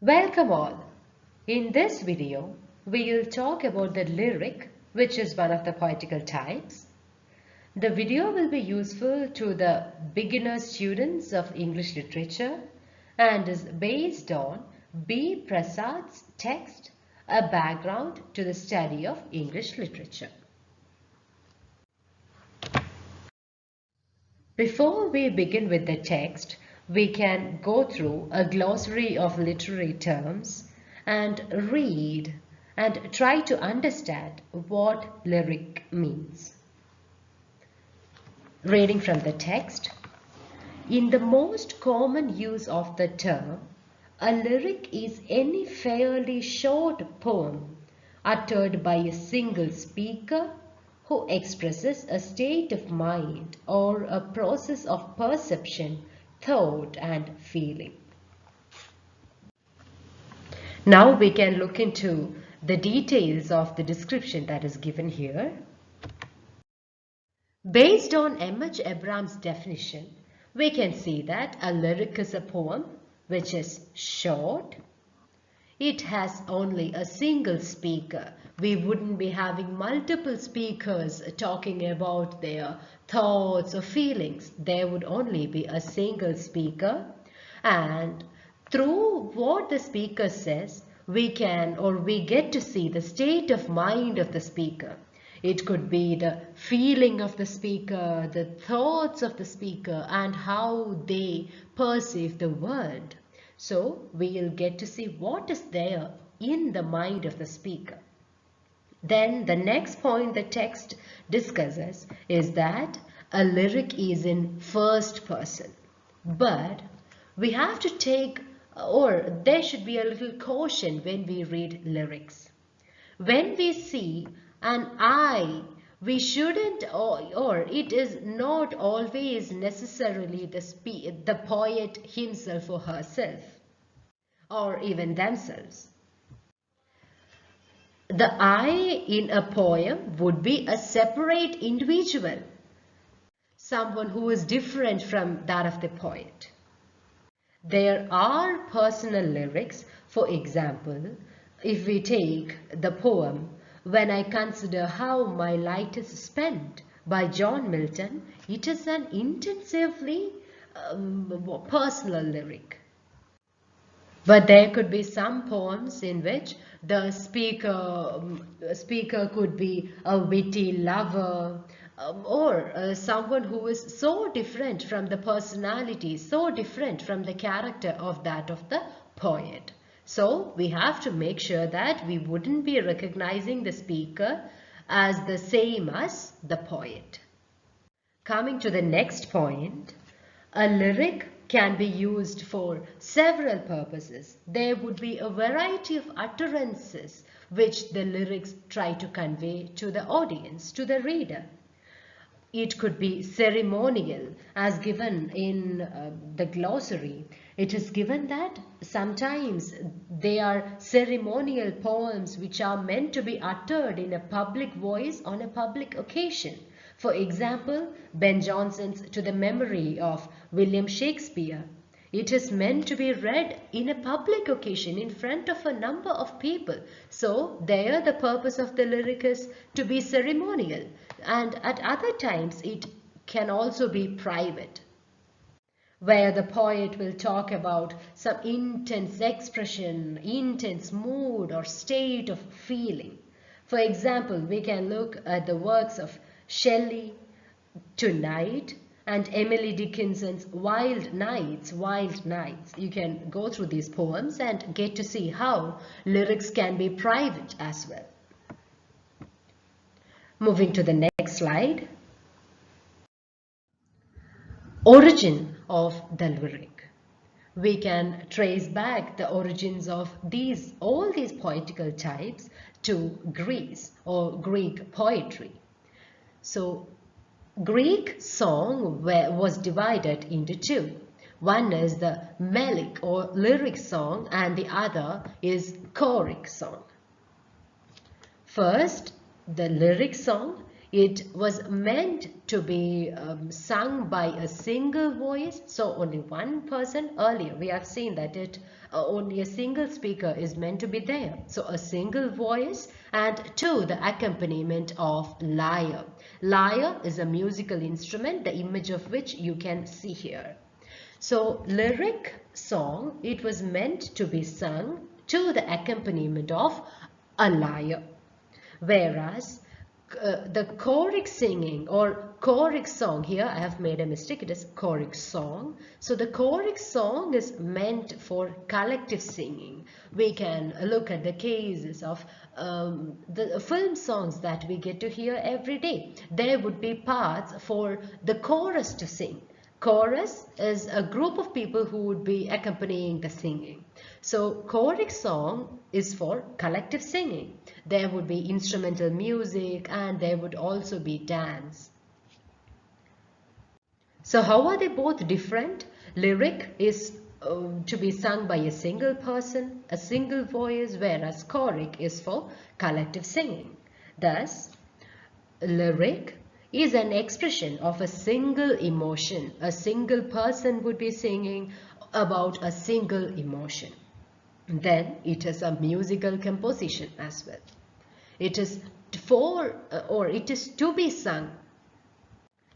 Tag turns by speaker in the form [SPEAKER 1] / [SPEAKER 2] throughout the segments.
[SPEAKER 1] Welcome all. In this video, we will talk about the lyric, which is one of the poetical types. The video will be useful to the beginner students of English literature and is based on B.Prasad's text, A Background to the Study of English Literature. Before we begin with the text, we can go through a glossary of literary terms and read and try to understand what lyric means. Reading from the text, in the most common use of the term, a lyric is any fairly short poem uttered by a single speaker who expresses a state of mind or a process of perception, thought and feeling. Now we can look into the details of the description that is given here. Based on M.H. Abraham's definition, we can see that a lyric is a poem which is short. It has only a single speaker. We wouldn't be having multiple speakers talking about their thoughts or feelings. There would only be a single speaker, and through what the speaker says, we get to see the state of mind of the speaker. It could be the feeling of the speaker, the thoughts of the speaker, and how they perceive the world. So we'll get to see what is there in the mind of the speaker. Then the next point the text discusses is that a lyric is in first person. But we have to take, or there should be a little caution when we read lyrics. When we see an I, we shouldn't, or it is not always necessarily the poet himself or herself, or even themselves. The I in a poem would be a separate individual, someone who is different from that of the poet. There are personal lyrics. For example, if we take the poem When I Consider How My Light Is Spent by John Milton, it is an intensively personal lyric. But there could be some poems in which the speaker could be a witty lover, or someone who is so different from the personality, so different from the character of that of the poet. So we have to make sure that we wouldn't be recognizing the speaker as the same as the poet. Coming to the next point, a lyric can be used for several purposes. There would be a variety of utterances which the lyrics try to convey to the audience, to the reader. It could be ceremonial, as given in the glossary. It is given that sometimes they are ceremonial poems which are meant to be uttered in a public voice on a public occasion. For example, Ben Jonson's To the Memory of William Shakespeare. It is meant to be read in a public occasion in front of a number of people. So there the purpose of the lyric is to be ceremonial, and at other times it can also be private, where the poet will talk about some intense expression, intense mood or state of feeling. For example, we can look at the works of Shelley, Tonight, and Emily Dickinson's Wild Nights, Wild Nights. You can go through these poems and get to see how lyrics can be private as well. Moving to the next slide. Origin of the lyric. We can trace back the origins of all these poetical types to Greece or Greek poetry. So Greek song was divided into two. One is the melic or lyric song and the other is choric song. First, the lyric song It was meant to be sung by a single voice, so only one person. Earlier we have seen that only a single speaker is meant to be there, so a single voice, and to the accompaniment of lyre. Lyre is a musical instrument, the image of which you can see here. So lyric song, it was meant to be sung to the accompaniment of a lyre, whereas the choric singing or choric song, here I have made a mistake, it is choric song. So the choric song is meant for collective singing. We can look at the cases of the film songs that we get to hear every day. There would be parts for the chorus to sing. Chorus is a group of people who would be accompanying the singing. So choric song is for collective singing. There would be instrumental music and there would also be dance. So how are they both different? Lyric is to be sung by a single person, a single voice, whereas choric is for collective singing. Thus, lyric is an expression of a single emotion. A single person would be singing about a single emotion. Then it is a musical composition as well. It is for or it is to be sung,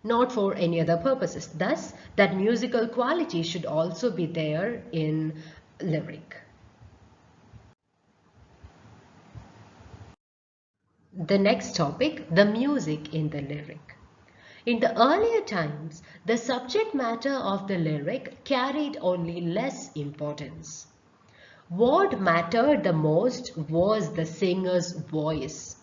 [SPEAKER 1] not for any other purposes. Thus, that musical quality should also be there in lyric. The next topic, the music in the lyric. In the earlier times, the subject matter of the lyric carried only less importance. What mattered the most was the singer's voice.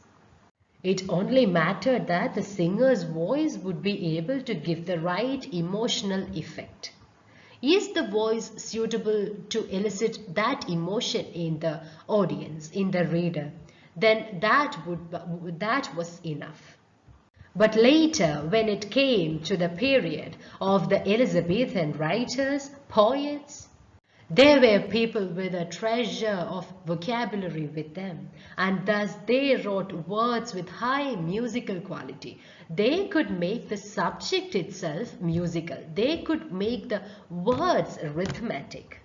[SPEAKER 1] It only mattered that the singer's voice would be able to give the right emotional effect. Is the voice suitable to elicit that emotion in the audience, in the reader? Then that was enough. But later, when it came to the period of the Elizabethan writers, poets, there were people with a treasure of vocabulary with them, and thus they wrote words with high musical quality. They could make the subject itself musical. They could make the words rhythmic.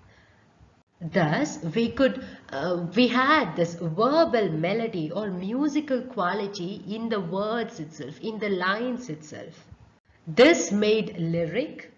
[SPEAKER 1] Thus, we had this verbal melody or musical quality in the words itself, in the lines itself. This made lyric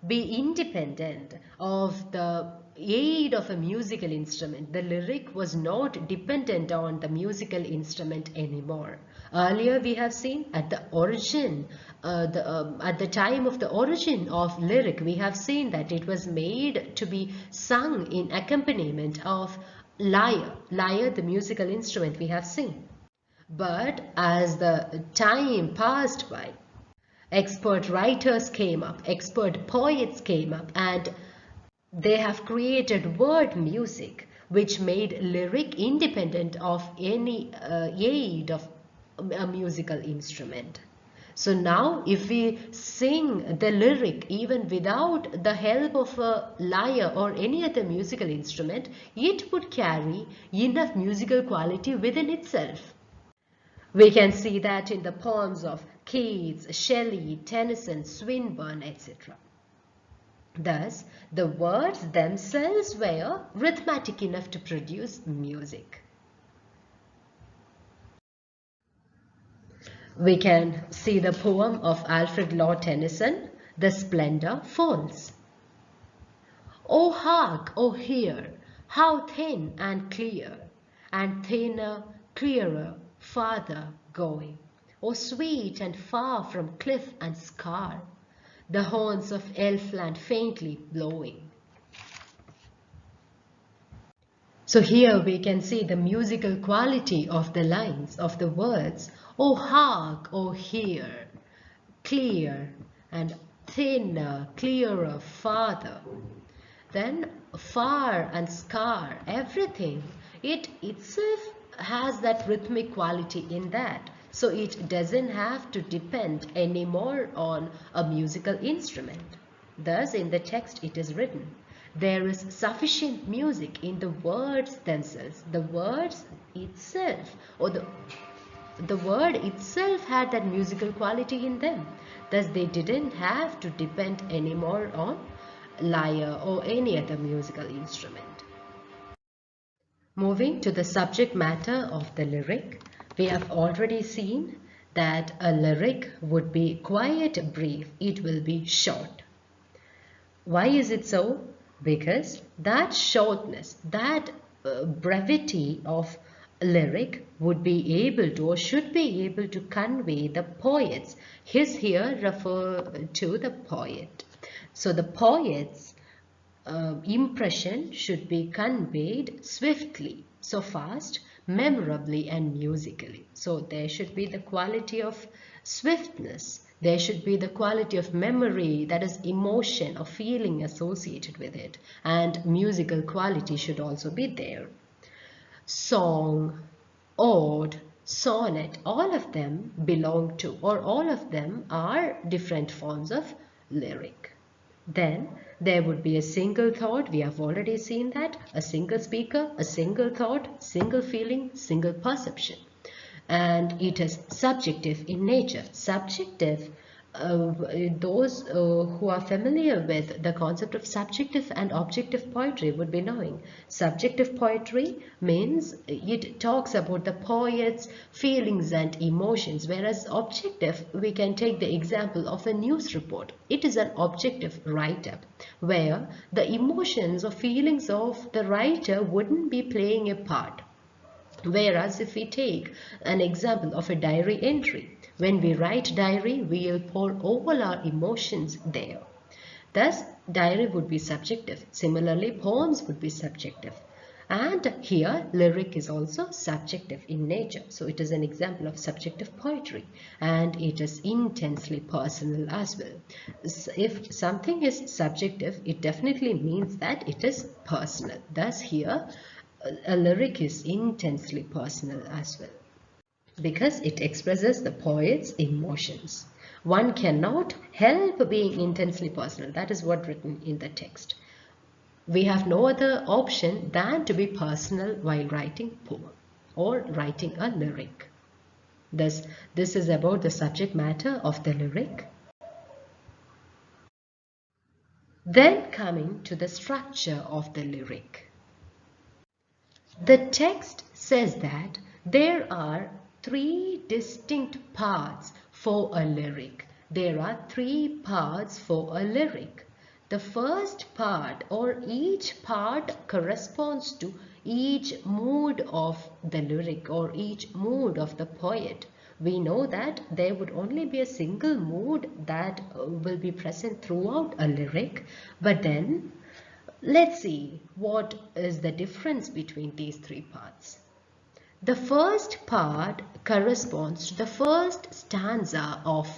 [SPEAKER 1] be independent of the aid of a musical instrument. The lyric was not dependent on the musical instrument anymore. Earlier we have seen at the origin, at the time of the origin of lyric, we have seen that it was made to be sung in accompaniment of lyre. Lyre, the musical instrument, we have seen. But as the time passed by, expert writers came up, expert poets came up, and they have created word music which made lyric independent of any aid of a musical instrument. So now if we sing the lyric even without the help of a lyre or any other musical instrument, it would carry enough musical quality within itself. We can see that in the poems of Keats, Shelley, Tennyson, Swinburne, etc. Thus, the words themselves were rhythmic enough to produce music. We can see the poem of Alfred Lord Tennyson, The Splendor Falls. O hark, O hear, how thin and clear, and thinner, clearer, farther going. O sweet and far from cliff and scar, the horns of Elfland faintly blowing. So here we can see the musical quality of the lines, of the words. O hark, O hear, clear and thinner, clearer, farther. Then far and scar, everything. It itself has that rhythmic quality in that. So it doesn't have to depend anymore on a musical instrument. Thus in the text it is written, there is sufficient music in the words themselves. The words itself, or the word itself had that musical quality in them. Thus they didn't have to depend anymore on lyre or any other musical instrument. Moving to the subject matter of the lyric, we have already seen that a lyric would be quite brief, it will be short. Why is it so? Because that shortness, that brevity of lyric would be able to or should be able to convey the poet's. His here refer to the poet. So the poet's impression should be conveyed swiftly, so fast, memorably and musically. So there should be the quality of swiftness, there should be the quality of memory, that is emotion or feeling associated with it, and musical quality should also be there. Song, ode, sonnet, all of them belong to, or all of them are different forms of lyric. Then there would be a single thought. We have already seen that. A single speaker, a single thought, single feeling, single perception. And it is subjective in nature. Subjective, those who are familiar with the concept of subjective and objective poetry would be knowing. Subjective poetry means it talks about the poet's feelings and emotions, whereas objective, we can take the example of a news report. It is an objective write-up where the emotions or feelings of the writer wouldn't be playing a part. Whereas if we take an example of a diary entry, when we write diary, we will pour all our emotions there. Thus, diary would be subjective. Similarly, poems would be subjective. And here, lyric is also subjective in nature. So it is an example of subjective poetry. And it is intensely personal as well. If something is subjective, it definitely means that it is personal. Thus here, a lyric is intensely personal as well, because it expresses the poet's emotions. One cannot help being intensely personal. That is what written in the text. We have no other option than to be personal while writing poem or writing a lyric. Thus, this is about the subject matter of the lyric. Then coming to the structure of the lyric. The text says that there are three distinct parts for a lyric. There are three parts for a lyric. The first part, or each part, corresponds to each mood of the lyric or each mood of the poet. We know that there would only be a single mood that will be present throughout a lyric, but then let's see what is the difference between these three parts. The first part corresponds to the first stanza of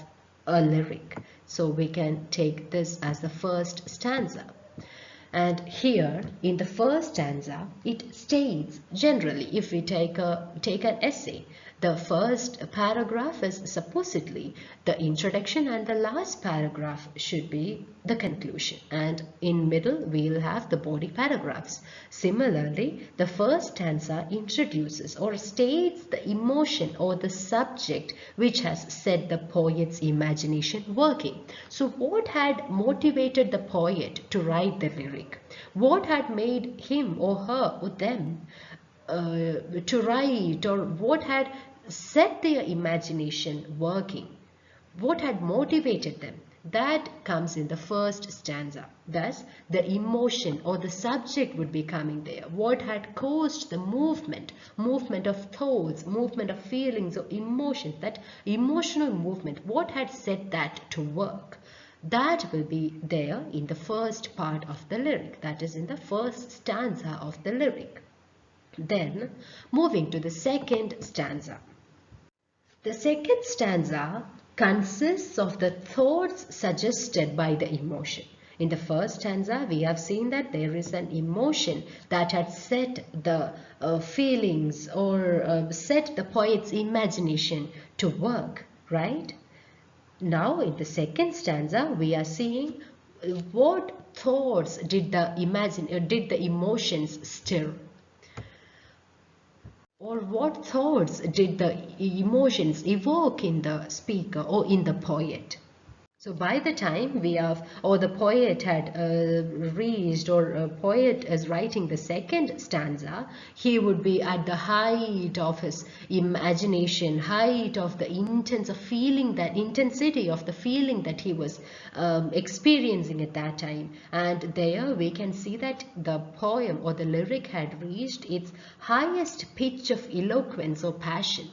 [SPEAKER 1] a lyric. So we can take this as the first stanza. And here in the first stanza, it states generally, if we take an essay, the first paragraph is supposedly the introduction and the last paragraph should be the conclusion. And in middle, we'll have the body paragraphs. Similarly, the first stanza introduces or states the emotion or the subject which has set the poet's imagination working. So what had motivated the poet to write the lyric? What had made him or her or them to write, or what had set their imagination working? What had motivated them? That comes in the first stanza. Thus, the emotion or the subject would be coming there. What had caused the movement of thoughts, movement of feelings or emotions, that emotional movement, what had set that to work? That will be there in the first part of the lyric, that is in the first stanza of the lyric. Then, moving to the second stanza. The second stanza consists of the thoughts suggested by the emotion. In the first stanza, we have seen that there is an emotion that had set the feelings or set the poet's imagination to work, right? Now, in the second stanza, we are seeing what thoughts did the emotions stir. Or what thoughts did the emotions evoke in the speaker or in the poet? So by the time we have, or the poet had reached, or a poet is writing the second stanza, he would be at the height of his imagination, height of the intense of feeling, that intensity of the feeling that he was experiencing at that time. And there we can see that the poem or the lyric had reached its highest pitch of eloquence or passion.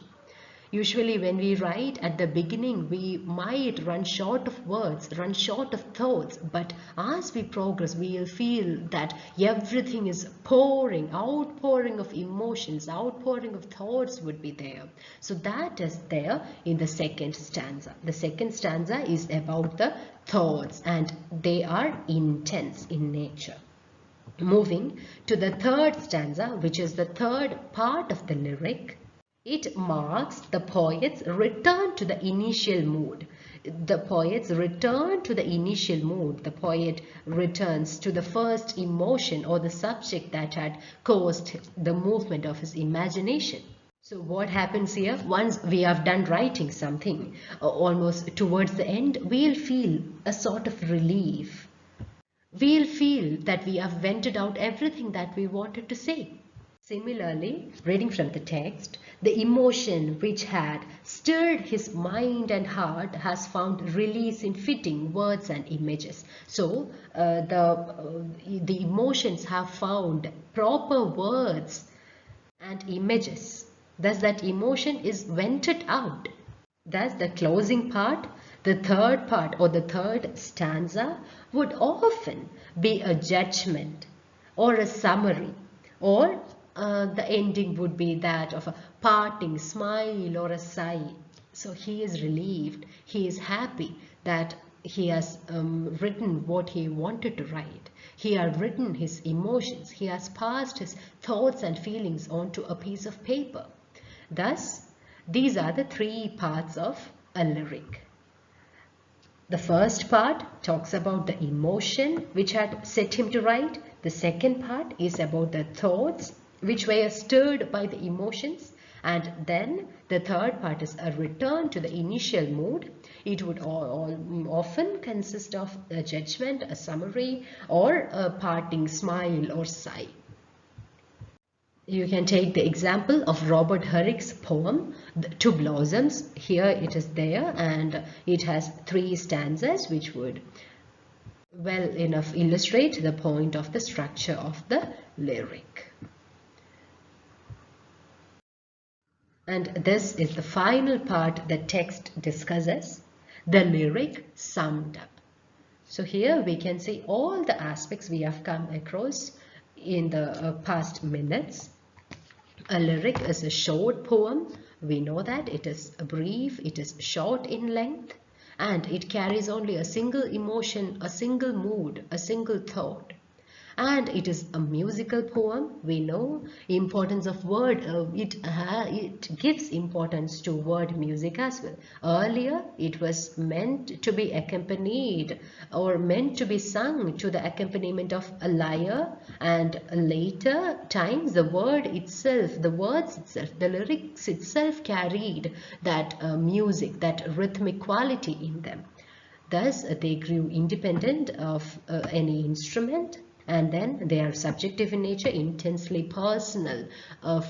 [SPEAKER 1] Usually when we write at the beginning, we might run short of words, run short of thoughts, but as we progress, we will feel that everything is pouring, outpouring of emotions, outpouring of thoughts would be there. So that is there in the second stanza. The second stanza is about the thoughts, and they are intense in nature. Moving to the third stanza, which is the third part of the lyric. It marks the poet's return to the initial mood. The poet's return to the initial mood. The poet returns to the first emotion or the subject that had caused the movement of his imagination. So what happens here? Once we have done writing something, almost towards the end, we'll feel a sort of relief. We'll feel that we have vented out everything that we wanted to say. Similarly, reading from the text, the emotion which had stirred his mind and heart has found release in fitting words and images. So, the emotions have found proper words and images. Thus, that emotion is vented out. Thus, the closing part, the third part or the third stanza would often be a judgment or a summary, or the ending would be that of a parting smile or a sigh. So he is relieved, he is happy that he has written what he wanted to write. He has written his emotions, he has passed his thoughts and feelings onto a piece of paper. Thus, these are the three parts of a lyric. The first part talks about the emotion which had set him to write. The second part is about the thoughts which were stirred by the emotions, and then the third part is a return to the initial mood. It would often consist of a judgment, a summary, or a parting smile or sigh. You can take the example of Robert Herrick's poem, The Two Blossoms. Here it is there, and it has three stanzas which would well enough illustrate the point of the structure of the lyric. And this is the final part the text discusses, the lyric summed up. So here we can see all the aspects we have come across in the past minutes. A lyric is a short poem. We know that it is brief, it is short in length, and it carries only a single emotion, a single mood, a single thought. And it is a musical poem. We know importance of word. It gives importance to word music as well. Earlier, it was meant to be accompanied or meant to be sung to the accompaniment of a lyre. And later times, the word itself, the words itself, the lyrics itself carried that music, that rhythmic quality in them. Thus, they grew independent of any instrument. And then they are subjective in nature, intensely personal.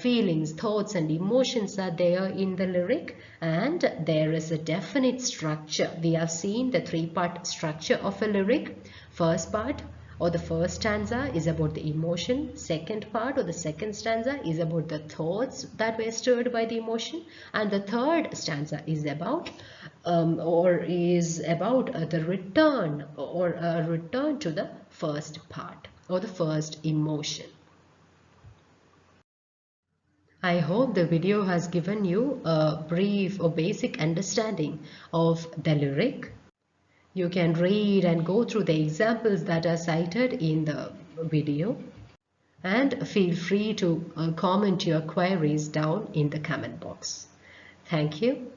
[SPEAKER 1] Feelings, thoughts and emotions are there in the lyric, and there is a definite structure. We have seen the three-part structure of a lyric. First part or the first stanza is about the emotion. Second part or the second stanza is about the thoughts that were stirred by the emotion. And the third stanza is about the return or a return to the first part or the first emotion. I hope the video has given you a brief or basic understanding of the lyric. You can read and go through the examples that are cited in the video, and feel free to comment your queries down in the comment box. Thank you.